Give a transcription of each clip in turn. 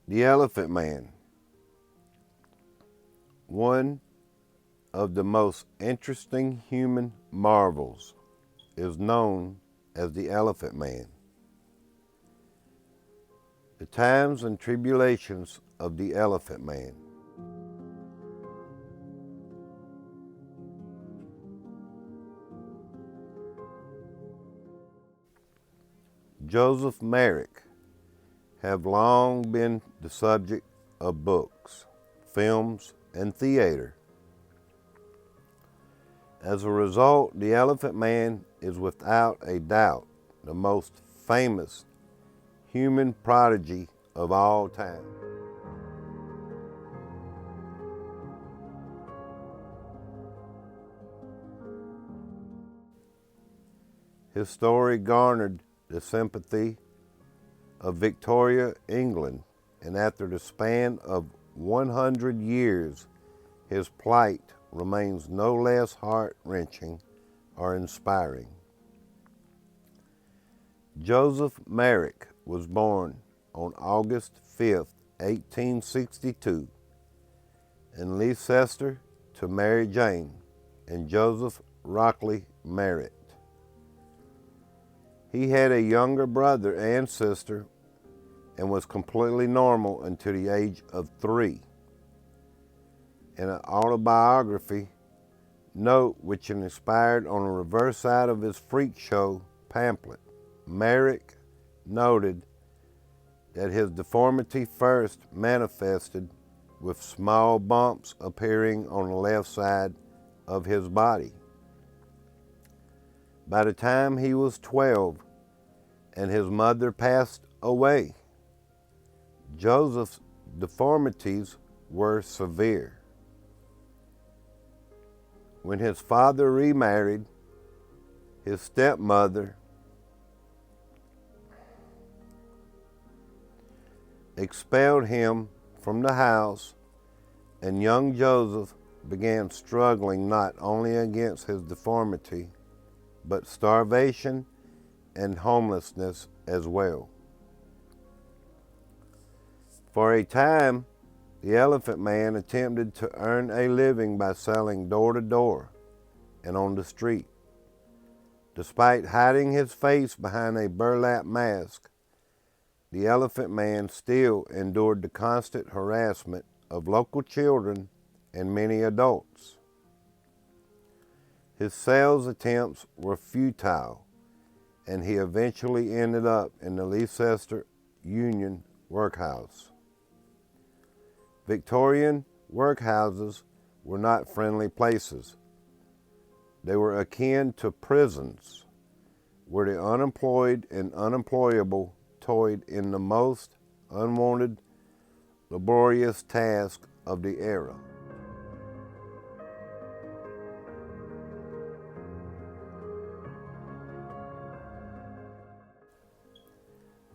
The Elephant Man. One of the most interesting human marvels is known as the Elephant Man. The times and tribulations of the Elephant Man. Joseph Merrick have long been the subject of books, films, and theater. As a result, the Elephant Man is without a doubt the most famous human prodigy of all time. His story garnered the sympathy of Victorian England, and after the span of 100 years, his plight remains no less heart-wrenching or inspiring. Joseph Merrick was born on August 5, 1862, in Leicester to Mary Jane and Joseph Rockley Merritt. He had a younger brother and sister and was completely normal until the age of 3. In an autobiography note which inspired on the reverse side of his freak show pamphlet, Merrick noted that his deformity first manifested with small bumps appearing on the left side of his body. By the time he was 12 and his mother passed away, Joseph's deformities were severe. When his father remarried, his stepmother expelled him from the house, and young Joseph began struggling not only against his deformity, but starvation and homelessness as well. For a time, the Elephant Man attempted to earn a living by selling door to door and on the street. Despite hiding his face behind a burlap mask, the Elephant Man still endured the constant harassment of local children and many adults. His sales attempts were futile, and he eventually ended up in the Leicester Union workhouse. Victorian workhouses were not friendly places. They were akin to prisons, where the unemployed and unemployable toiled in the most unwanted, laborious task of the era.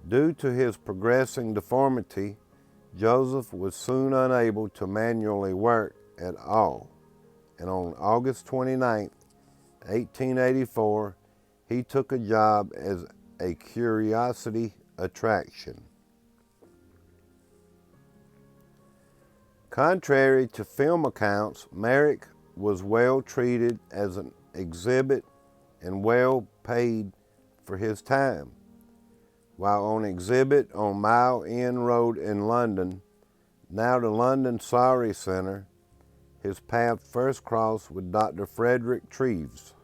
Due to his progressing deformity, Joseph was soon unable to manually work at all, and on August 29, 1884, he took a job as a curiosity attraction. Contrary to film accounts, Merrick was well treated as an exhibit and well paid for his time. While on exhibit on Mile End Road in London, now the London Surrey Centre, his path first crossed with Dr. Frederick Treves.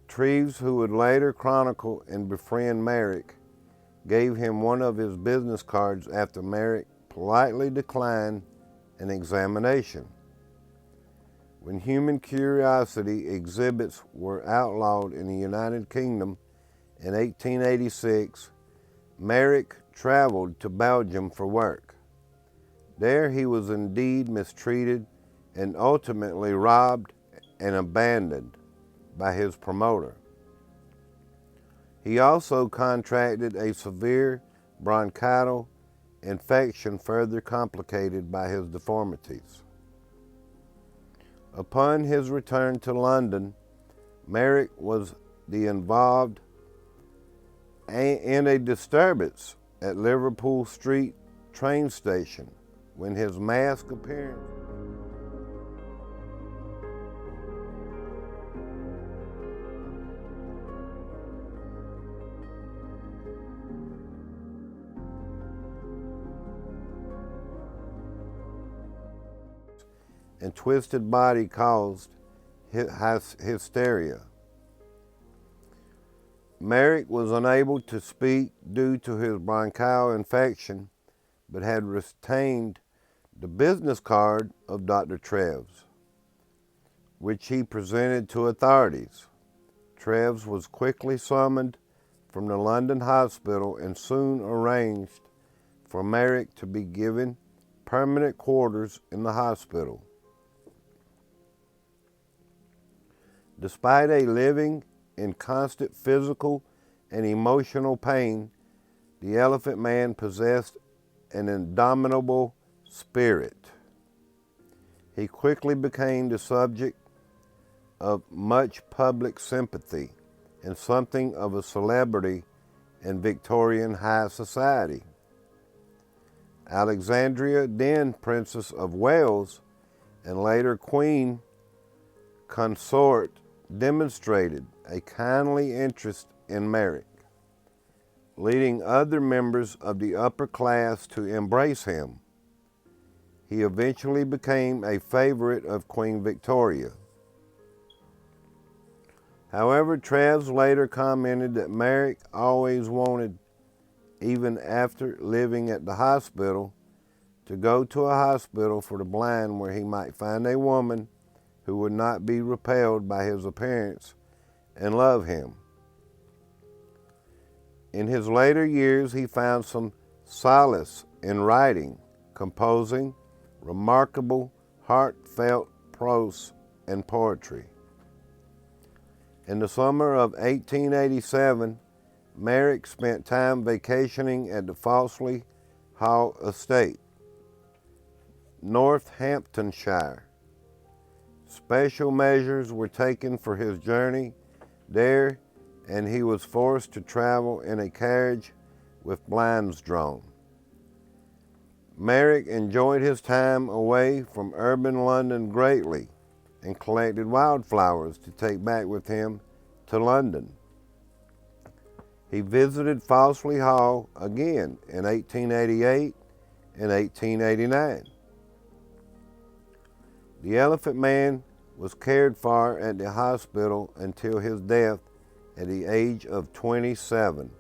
Treves, who would later chronicle and befriend Merrick, gave him one of his business cards after Merrick politely declined an examination. When human curiosity exhibits were outlawed in the United Kingdom in 1886, Merrick traveled to Belgium for work. There he was indeed mistreated and ultimately robbed and abandoned by his promoter. He also contracted a severe bronchial infection further complicated by his deformities. Upon his return to London, Merrick was involved in a disturbance at Liverpool Street train station when his mask appearance and twisted body caused hysteria. Merrick was unable to speak due to his bronchial infection, but had retained the business card of Dr. Treves, which he presented to authorities. Treves was quickly summoned from the London hospital and soon arranged for Merrick to be given permanent quarters in the hospital. Despite a living in constant physical and emotional pain, the Elephant Man possessed an indomitable spirit. He quickly became the subject of much public sympathy and something of a celebrity in Victorian high society. Alexandria, then Princess of Wales and later Queen Consort, demonstrated a kindly interest in Merrick, leading other members of the upper class to embrace him. He eventually became a favorite of Queen Victoria. However, Treves later commented that Merrick always wanted, even after living at the hospital, to go to a hospital for the blind where he might find a woman who would not be repelled by his appearance and love him. In his later years, he found some solace in writing, composing remarkable, heartfelt prose and poetry. In the summer of 1887, Merrick spent time vacationing at the Fawsley Hall Estate, Northamptonshire. Special measures were taken for his journey there, and he was forced to travel in a carriage with blinds drawn. Merrick enjoyed his time away from urban London greatly and collected wildflowers to take back with him to London. He visited Fawsley Hall again in 1888 and 1889. The Elephant Man was cared for at the hospital until his death at the age of 27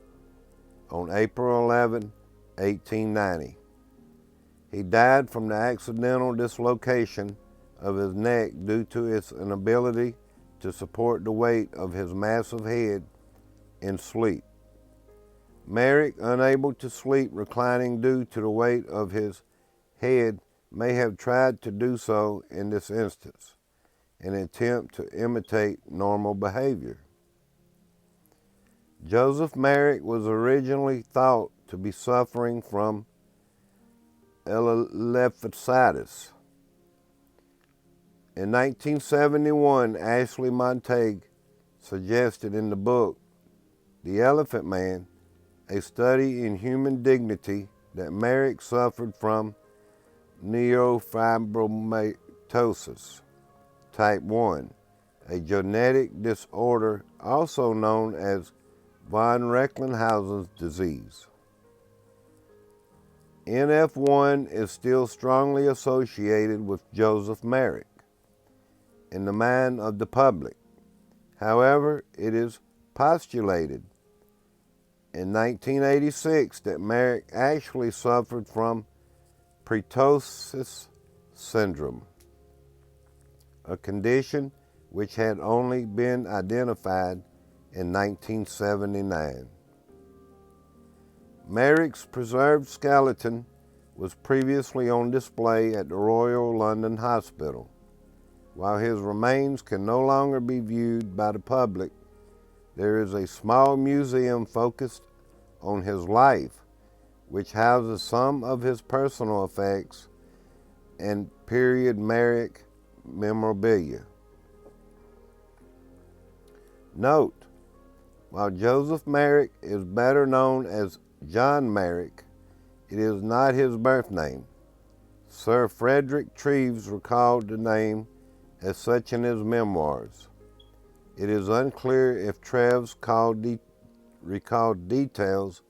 on April 11, 1890. He died from the accidental dislocation of his neck due to its inability to support the weight of his massive head in sleep. Merrick, unable to sleep reclining due to the weight of his head, may have tried to do so in this instance, in an attempt to imitate normal behavior. Joseph Merrick was originally thought to be suffering from elephantitis. In 1971, Ashley Montague suggested in the book, The Elephant Man, a study in human dignity, that Merrick suffered from neurofibromatosis type 1, a genetic disorder also known as von Recklinghausen's disease. NF1 is still strongly associated with Joseph Merrick in the mind of the public. However, it is postulated in 1986 that Merrick actually suffered from ptosis syndrome, a condition which had only been identified in 1979. Merrick's preserved skeleton was previously on display at the Royal London Hospital. While his remains can no longer be viewed by the public, there is a small museum focused on his life, which houses some of his personal effects and period Merrick memorabilia. Note, while Joseph Merrick is better known as John Merrick. It is not his birth name. Sir Frederick Treves recalled the name as such in his memoirs. It is unclear if Treves recalled details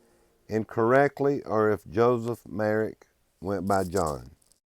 incorrectly or if Joseph Merrick went by John.